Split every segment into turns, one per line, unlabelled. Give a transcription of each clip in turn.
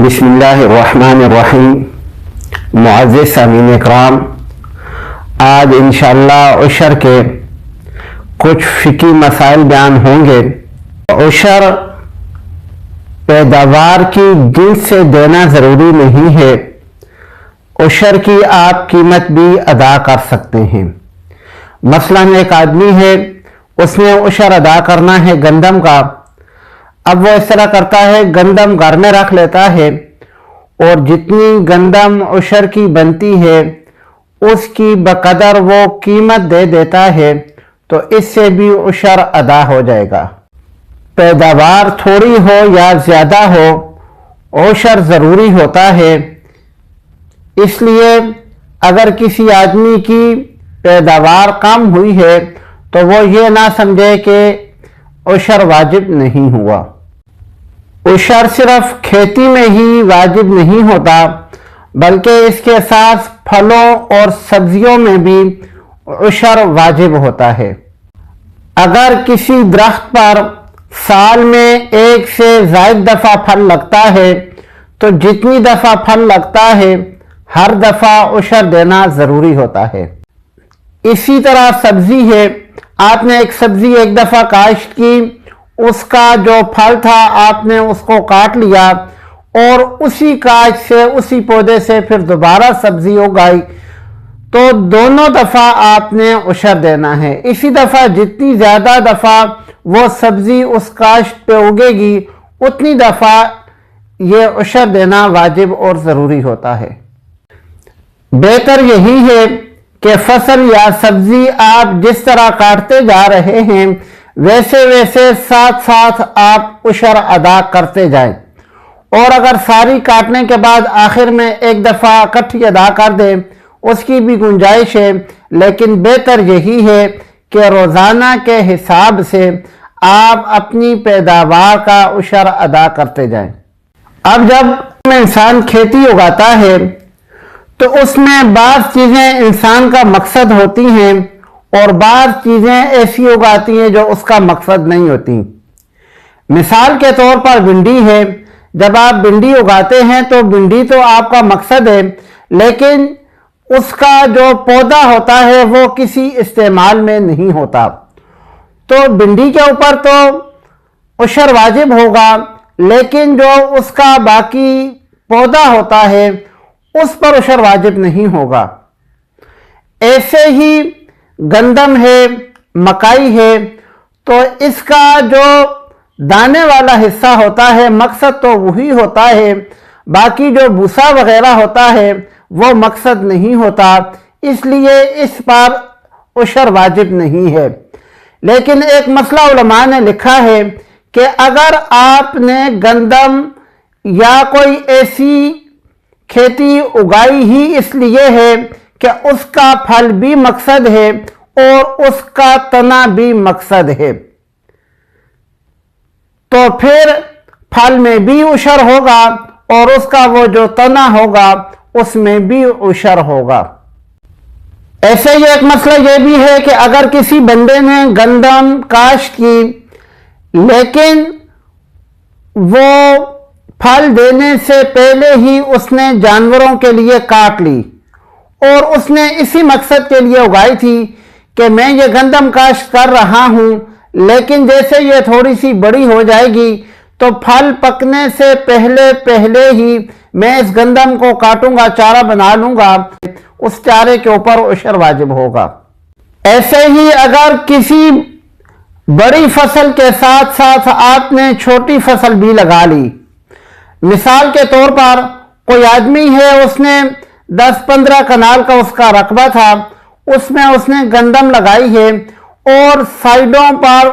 بسم اللہ الرحمن الرحیم۔ معزز سامعین اکرام، آج انشاءاللہ عشر کے کچھ فقہی مسائل بیان ہوں گے۔ عشر پیداوار کی جنس سے دینا ضروری نہیں ہے، عشر کی آپ قیمت بھی ادا کر سکتے ہیں۔ مثلا ایک آدمی ہے، اس نے عشر ادا کرنا ہے گندم کا، اب وہ اس طرح کرتا ہے گندم گھر میں رکھ لیتا ہے اور جتنی گندم عشر کی بنتی ہے اس کی بقدر وہ قیمت دے دیتا ہے تو اس سے بھی عشر ادا ہو جائے گا۔ پیداوار تھوڑی ہو یا زیادہ ہو، عشر ضروری ہوتا ہے۔ اس لیے اگر کسی آدمی کی پیداوار کم ہوئی ہے تو وہ یہ نہ سمجھے کہ عشر واجب نہیں ہوا۔ عشر صرف کھیتی میں ہی واجب نہیں ہوتا بلکہ اس کے ساتھ پھلوں اور سبزیوں میں بھی عشر واجب ہوتا ہے۔ اگر کسی درخت پر سال میں ایک سے زائد دفعہ پھل لگتا ہے تو جتنی دفعہ پھل لگتا ہے ہر دفعہ عشر دینا ضروری ہوتا ہے۔ اسی طرح سبزی ہے، آپ نے ایک سبزی ایک دفعہ کاشت کی، اس کا جو پھل تھا آپ نے اس کو کاٹ لیا اور اسی کاشت سے اسی پودے سے پھر دوبارہ سبزی اگائی تو دونوں دفعہ آپ نے عشر دینا ہے۔ اسی دفعہ جتنی زیادہ دفعہ وہ سبزی اس کاشت پہ اگے گی اتنی دفعہ یہ عشر دینا واجب اور ضروری ہوتا ہے۔ بہتر یہی ہے کہ فصل یا سبزی آپ جس طرح کاٹتے جا رہے ہیں ویسے ویسے ساتھ ساتھ آپ عشر ادا کرتے جائیں، اور اگر ساری کاٹنے کے بعد آخر میں ایک دفعہ اکٹھی ادا کر دیں اس کی بھی گنجائش ہے، لیکن بہتر یہی ہے کہ روزانہ کے حساب سے آپ اپنی پیداوار کا عشر ادا کرتے جائیں۔ اب جب انسان کھیتی اگاتا ہے تو اس میں بعض چیزیں انسان کا مقصد ہوتی ہیں اور بعض چیزیں ایسی اگاتی ہیں جو اس کا مقصد نہیں ہوتی۔ مثال کے طور پر بھنڈی ہے، جب آپ بھنڈی اگاتے ہیں تو بھنڈی تو آپ کا مقصد ہے لیکن اس کا جو پودا ہوتا ہے وہ کسی استعمال میں نہیں ہوتا، تو بھنڈی کے اوپر تو عشر واجب ہوگا لیکن جو اس کا باقی پودا ہوتا ہے اس پر عشر واجب نہیں ہوگا۔ ایسے ہی گندم ہے، مکئی ہے، تو اس کا جو دانے والا حصہ ہوتا ہے مقصد تو وہی ہوتا ہے، باقی جو بھوسا وغیرہ ہوتا ہے وہ مقصد نہیں ہوتا، اس لیے اس پر عشر واجب نہیں ہے۔ لیکن ایک مسئلہ علماء نے لکھا ہے کہ اگر آپ نے گندم یا کوئی ایسی کھیتی اگائی ہی اس لیے ہے کہ اس کا پھل بھی مقصد ہے اور اس کا تنا بھی مقصد ہے تو پھر پھل میں بھی عشر ہوگا اور اس کا وہ جو تنا ہوگا اس میں بھی عشر ہوگا۔ ایسے ہی ایک مسئلہ یہ بھی ہے کہ اگر کسی بندے نے گندم کاشت کی لیکن وہ پھل دینے سے پہلے ہی اس نے جانوروں کے لیے کاٹ لی اور اس نے اسی مقصد کے لیے اگائی تھی کہ میں یہ گندم کاشت کر رہا ہوں لیکن جیسے یہ تھوڑی سی بڑی ہو جائے گی تو پھل پکنے سے پہلے ہی میں اس گندم کو کاٹوں گا، چارہ بنا لوں گا، اس چارے کے اوپر عشر واجب ہوگا۔ ایسے ہی اگر کسی بڑی فصل کے ساتھ ساتھ آپ نے چھوٹی فصل بھی لگا لی، مثال کے طور پر کوئی آدمی ہے، اس نے 10-15 کنال کا اس کا رقبہ تھا، اس میں اس نے گندم لگائی ہے اور سائیڈوں پر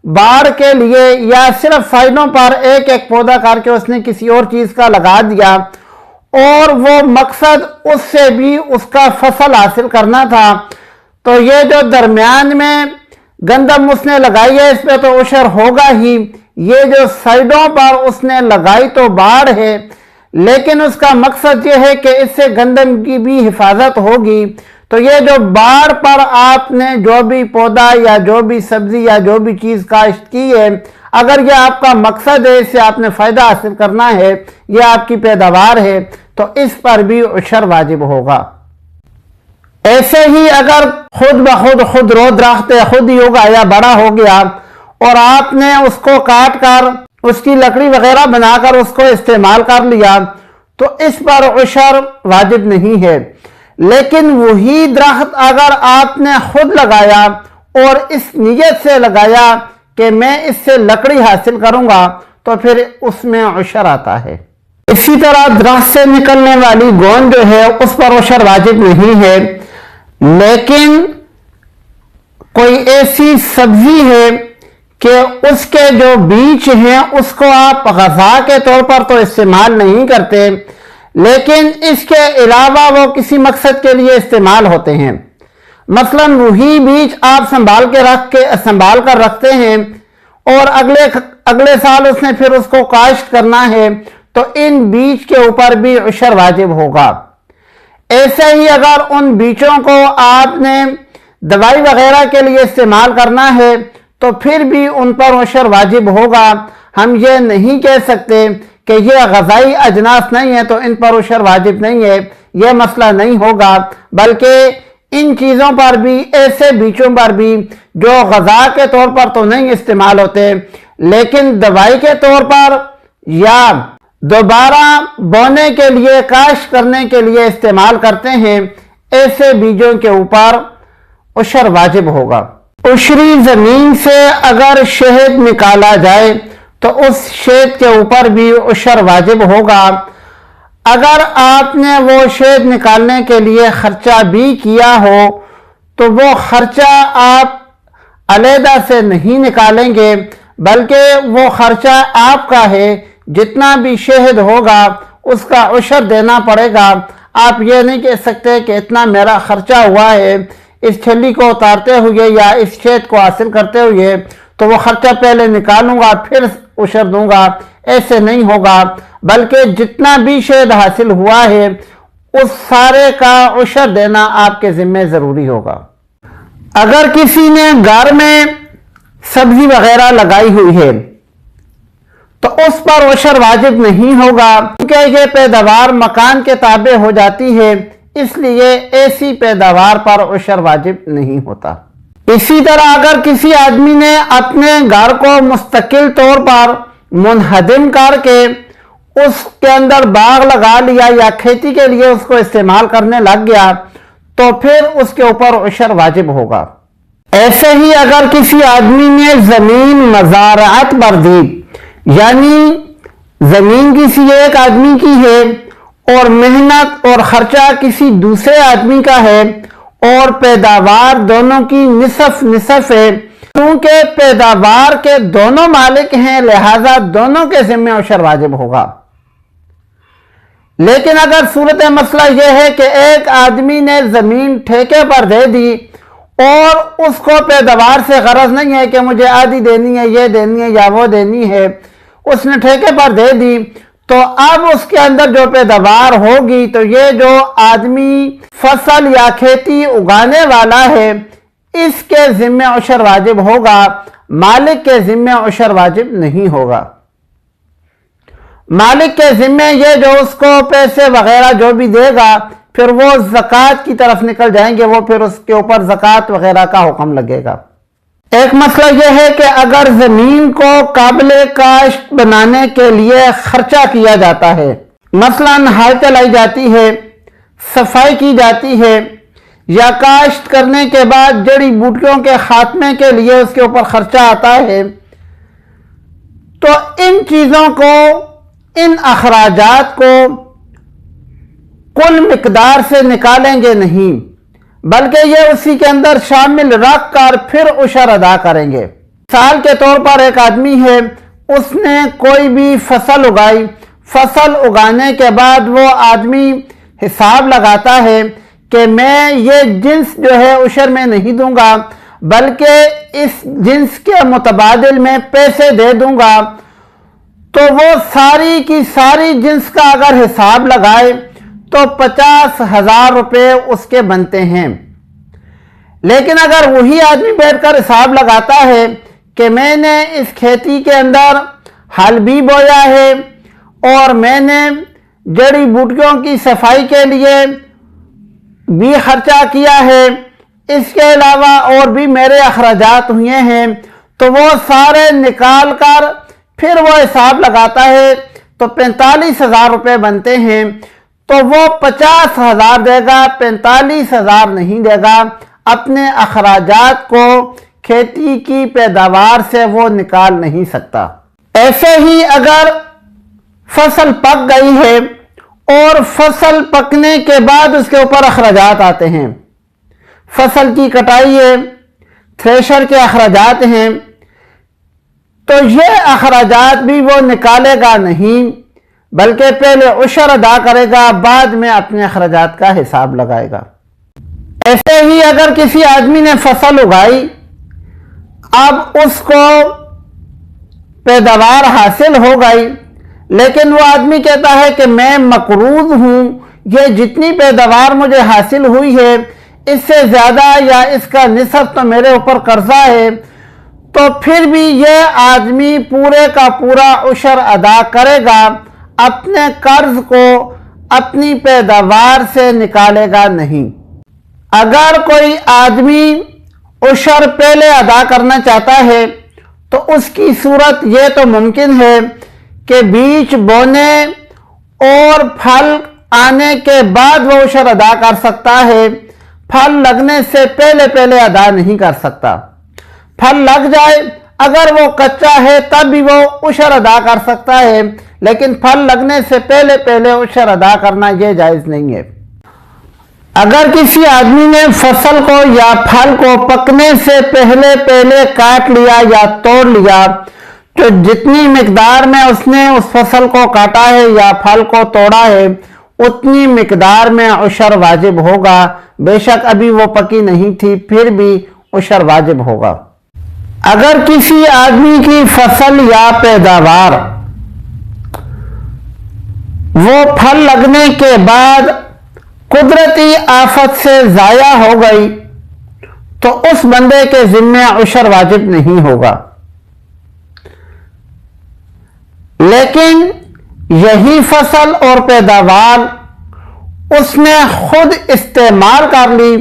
باڑ کے لیے یا صرف سائیڈوں پر ایک ایک پودا کر کے اس نے کسی اور چیز کا لگا دیا اور وہ مقصد اس سے بھی اس کا فصل حاصل کرنا تھا، تو یہ جو درمیان میں گندم اس نے لگائی ہے اس پہ تو عشر ہوگا ہی، یہ جو سائیڈوں پر اس نے لگائی تو باڑ ہے لیکن اس کا مقصد یہ ہے کہ اس سے گندم کی بھی حفاظت ہوگی تو یہ جو باڑ پر آپ نے جو بھی پودا یا جو بھی سبزی یا جو بھی چیز کاشت کی ہے، اگر یہ آپ کا مقصد ہے، اس سے آپ نے فائدہ حاصل کرنا ہے، یہ آپ کی پیداوار ہے، تو اس پر بھی عشر واجب ہوگا۔ ایسے ہی اگر خود بخود خود رو درخت خود ہی اگایا بڑا ہو گیا اور آپ نے اس کو کاٹ کر اس کی لکڑی وغیرہ بنا کر اس کو استعمال کر لیا تو اس پر عشر واجب نہیں ہے، لیکن وہی درخت اگر آپ نے خود لگایا اور اس نیت سے لگایا کہ میں اس سے لکڑی حاصل کروں گا تو پھر اس میں عشر آتا ہے۔ اسی طرح درخت سے نکلنے والی گوند جو ہے اس پر عشر واجب نہیں ہے، لیکن کوئی ایسی سبزی ہے کہ اس کے جو بیج ہیں اس کو آپ غذا کے طور پر تو استعمال نہیں کرتے، لیکن اس کے علاوہ وہ کسی مقصد کے لیے استعمال ہوتے ہیں۔ مثلا وہی بیج آپ سنبھال کر رکھتے ہیں اور اگلے سال اس نے پھر اس کو کاشت کرنا ہے تو ان بیج کے اوپر بھی عشر واجب ہوگا۔ ایسے ہی اگر ان بیجوں کو آپ نے دوائی وغیرہ کے لیے استعمال کرنا ہے تو پھر بھی ان پر عشر واجب ہوگا۔ ہم یہ نہیں کہہ سکتے کہ یہ غذائی اجناس نہیں ہے تو ان پر عشر واجب نہیں ہے، یہ مسئلہ نہیں ہوگا، بلکہ ان چیزوں پر بھی، ایسے بیجوں پر بھی جو غذا کے طور پر تو نہیں استعمال ہوتے لیکن دوائی کے طور پر یا دوبارہ بونے کے لیے، کاشت کرنے کے لیے استعمال کرتے ہیں، ایسے بیجوں کے اوپر عشر واجب ہوگا۔ عشری زمین سے اگر شہد نکالا جائے تو اس شہد کے اوپر بھی عشر واجب ہوگا۔ اگر آپ نے وہ شہد نکالنے کے لیے خرچہ بھی کیا ہو تو وہ خرچہ آپ علیحدہ سے نہیں نکالیں گے، بلکہ وہ خرچہ آپ کا ہے، جتنا بھی شہد ہوگا اس کا عشر دینا پڑے گا۔ آپ یہ نہیں کہہ سکتے کہ اتنا میرا خرچہ ہوا ہے اس چھلی کو اتارتے ہوئے یا اس شہد کو حاصل کرتے ہوئے تو وہ خرچہ پہلے نکالوں گا پھر عشر دوں گا، ایسے نہیں ہوگا، بلکہ جتنا بھی شہد حاصل ہوا ہے اس سارے کا عشر دینا آپ کے ذمہ ضروری ہوگا۔ اگر کسی نے گھر میں سبزی وغیرہ لگائی ہوئی ہے تو اس پر عشر واجب نہیں ہوگا، کیونکہ یہ پیداوار مکان کے تابع ہو جاتی ہے، اس لیے ایسی پیداوار پر عشر واجب نہیں ہوتا۔ اسی طرح اگر کسی آدمی نے اپنے گھر کو مستقل طور پر منہدم کر کے اس کے اندر باغ لگا لیا یا کھیتی کے لیے اس کو استعمال کرنے لگ گیا تو پھر اس کے اوپر عشر واجب ہوگا۔ ایسے ہی اگر کسی آدمی نے زمین مزارعت پر دی، یعنی زمین کسی ایک آدمی کی ہے اور محنت اور خرچہ کسی دوسرے آدمی کا ہے اور پیداوار دونوں کی نصف نصف ہے، کیونکہ پیداوار کے دونوں مالک ہیں لہذا دونوں کے ذمہ عشر واجب ہوگا۔ لیکن اگر صورت مسئلہ یہ ہے کہ ایک آدمی نے زمین ٹھیکے پر دے دی اور اس کو پیداوار سے غرض نہیں ہے کہ مجھے آدھی دینی ہے، یہ دینی ہے یا وہ دینی ہے، اس نے ٹھیکے پر دے دی تو اب اس کے اندر جو پیداوار ہوگی تو یہ جو آدمی فصل یا کھیتی اگانے والا ہے اس کے ذمہ عشر واجب ہوگا، مالک کے ذمہ عشر واجب نہیں ہوگا۔ مالک کے ذمہ یہ جو اس کو پیسے وغیرہ جو بھی دے گا پھر وہ زکوٰۃ کی طرف نکل جائیں گے، وہ پھر اس کے اوپر زکوٰۃ وغیرہ کا حکم لگے گا۔ ایک مسئلہ یہ ہے کہ اگر زمین کو قابل کاشت بنانے کے لیے خرچہ کیا جاتا ہے، مثلا ہل چلائی جاتی ہے، صفائی کی جاتی ہے، یا کاشت کرنے کے بعد جڑی بوٹیوں کے خاتمے کے لیے اس کے اوپر خرچہ آتا ہے، تو ان چیزوں کو، ان اخراجات کو کل مقدار سے نکالیں گے نہیں، بلکہ یہ اسی کے اندر شامل رکھ کر پھر عشر ادا کریں گے۔ مثال کے طور پر ایک آدمی ہے، اس نے کوئی بھی فصل اگائی، فصل اگانے کے بعد وہ آدمی حساب لگاتا ہے کہ میں یہ جنس جو ہے عشر میں نہیں دوں گا بلکہ اس جنس کے متبادل میں پیسے دے دوں گا، تو وہ ساری کی ساری جنس کا اگر حساب لگائے تو 50,000 روپے اس کے بنتے ہیں۔ لیکن اگر وہی آدمی بیٹھ کر حساب لگاتا ہے کہ میں نے اس کھیتی کے اندر ہل بھی بویا ہے اور میں نے جڑی بوٹیوں کی صفائی کے لیے بھی خرچہ کیا ہے، اس کے علاوہ اور بھی میرے اخراجات ہوئے ہیں، تو وہ سارے نکال کر پھر وہ حساب لگاتا ہے تو 45,000 روپے بنتے ہیں، تو وہ 50,000 دے گا، 45,000 نہیں دے گا۔ اپنے اخراجات کو کھیتی کی پیداوار سے وہ نکال نہیں سکتا۔ ایسے ہی اگر فصل پک گئی ہے اور فصل پکنے کے بعد اس کے اوپر اخراجات آتے ہیں، فصل کی کٹائی ہے، تھریشر کے اخراجات ہیں، تو یہ اخراجات بھی وہ نکالے گا نہیں، بلکہ پہلے عشر ادا کرے گا، بعد میں اپنے اخراجات کا حساب لگائے گا۔ ایسے ہی اگر کسی آدمی نے فصل اگائی، اب اس کو پیداوار حاصل ہو گئی، لیکن وہ آدمی کہتا ہے کہ میں مقروض ہوں، یہ جتنی پیداوار مجھے حاصل ہوئی ہے اس سے زیادہ یا اس کا نصف تو میرے اوپر قرضہ ہے، تو پھر بھی یہ آدمی پورے کا پورا عشر ادا کرے گا، اپنے قرض کو اپنی پیداوار سے نکالے گا نہیں۔ اگر کوئی آدمی عشر پہلے ادا کرنا چاہتا ہے تو اس کی صورت یہ تو ممکن ہے کہ بیج بونے اور پھل آنے کے بعد وہ عشر ادا کر سکتا ہے، پھل لگنے سے پہلے ادا نہیں کر سکتا۔ پھل لگ جائے اگر وہ کچا ہے تب بھی وہ عشر ادا کر سکتا ہے، لیکن پھل لگنے سے پہلے عشر ادا کرنا یہ جائز نہیں ہے۔ اگر کسی آدمی نے فصل کو یا پھل کو پکنے سے پہلے کاٹ لیا یا توڑ لیا، تو جتنی مقدار میں اس نے اس فصل کو کاٹا ہے یا پھل کو توڑا ہے اتنی مقدار میں عشر واجب ہوگا، بے شک ابھی وہ پکی نہیں تھی پھر بھی عشر واجب ہوگا۔ اگر کسی آدمی کی فصل یا پیداوار وہ پھل لگنے کے بعد قدرتی آفت سے ضائع ہو گئی تو اس بندے کے ذمہ عشر واجب نہیں ہوگا، لیکن یہی فصل اور پیداوار اس نے خود استعمال کر لی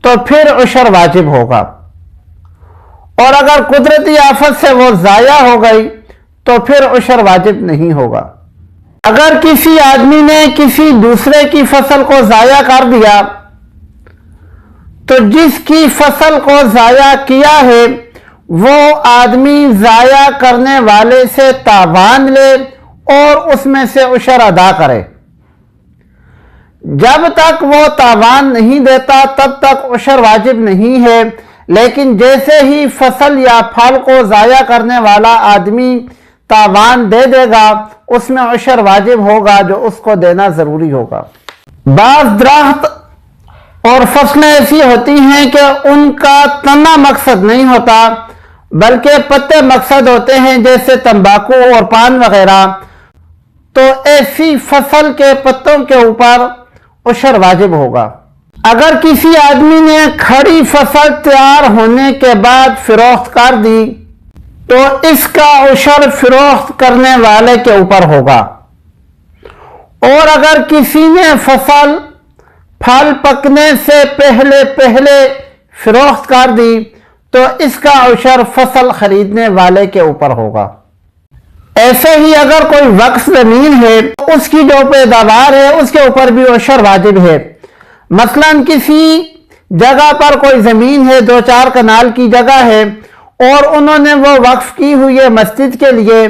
تو پھر عشر واجب ہوگا، اور اگر قدرتی آفت سے وہ ضائع ہو گئی تو پھر عشر واجب نہیں ہوگا۔ اگر کسی آدمی نے کسی دوسرے کی فصل کو ضائع کر دیا تو جس کی فصل کو ضائع کیا ہے وہ آدمی ضائع کرنے والے سے تاوان لے اور اس میں سے عشر ادا کرے۔ جب تک وہ تاوان نہیں دیتا تب تک عشر واجب نہیں ہے، لیکن جیسے ہی فصل یا پھل کو ضائع کرنے والا آدمی تاوان دے دے گا اس میں عشر واجب ہوگا جو اس کو دینا ضروری ہوگا۔ بعض درخت اور فصلیں ایسی ہوتی ہیں کہ ان کا تنا مقصد نہیں ہوتا بلکہ پتے مقصد ہوتے ہیں، جیسے تمباکو اور پان وغیرہ، تو ایسی فصل کے پتوں کے اوپر عشر واجب ہوگا۔ اگر کسی آدمی نے کھڑی فصل تیار ہونے کے بعد فروخت کر دی تو اس کا عشر فروخت کرنے والے کے اوپر ہوگا، اور اگر کسی نے فصل پھل پکنے سے پہلے فروخت کر دی تو اس کا عشر فصل خریدنے والے کے اوپر ہوگا۔ ایسے ہی اگر کوئی وقف زمین ہے اس کی جو پیداوار ہے اس کے اوپر بھی عشر واجب ہے۔ مثلا کسی جگہ پر کوئی زمین ہے، 2-4 کنال کی جگہ ہے اور انہوں نے وہ وقف کی ہوئی ہے مسجد کے لیے،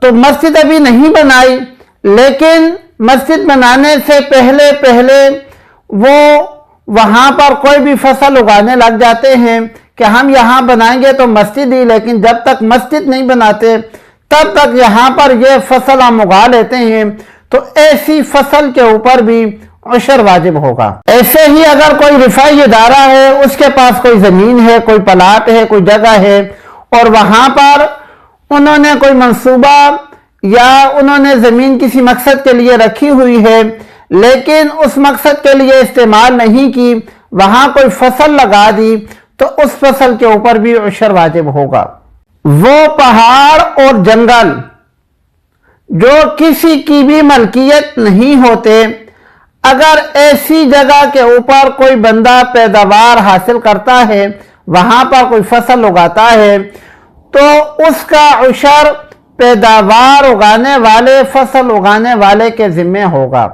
تو مسجد ابھی نہیں بنائی لیکن مسجد بنانے سے پہلے وہ وہاں پر کوئی بھی فصل اگانے لگ جاتے ہیں کہ ہم یہاں بنائیں گے تو مسجد ہی، لیکن جب تک مسجد نہیں بناتے تب تک یہاں پر یہ فصل ہم اگا لیتے ہیں، تو ایسی فصل کے اوپر بھی عشر واجب ہوگا۔ ایسے ہی اگر کوئی رفاعی ادارہ ہے، اس کے پاس کوئی زمین ہے، کوئی پلاٹ ہے، کوئی جگہ ہے، اور وہاں پر انہوں نے کوئی منصوبہ یا انہوں نے زمین کسی مقصد کے لیے رکھی ہوئی ہے لیکن اس مقصد کے لیے استعمال نہیں کی، وہاں کوئی فصل لگا دی تو اس فصل کے اوپر بھی عشر واجب ہوگا۔ وہ پہاڑ اور جنگل جو کسی کی بھی ملکیت نہیں ہوتے، اگر ایسی جگہ کے اوپر کوئی بندہ پیداوار حاصل کرتا ہے، وہاں پر کوئی فصل اگاتا ہے، تو اس کا عشر پیداوار اگانے والے، فصل اگانے والے کے ذمہ ہوگا۔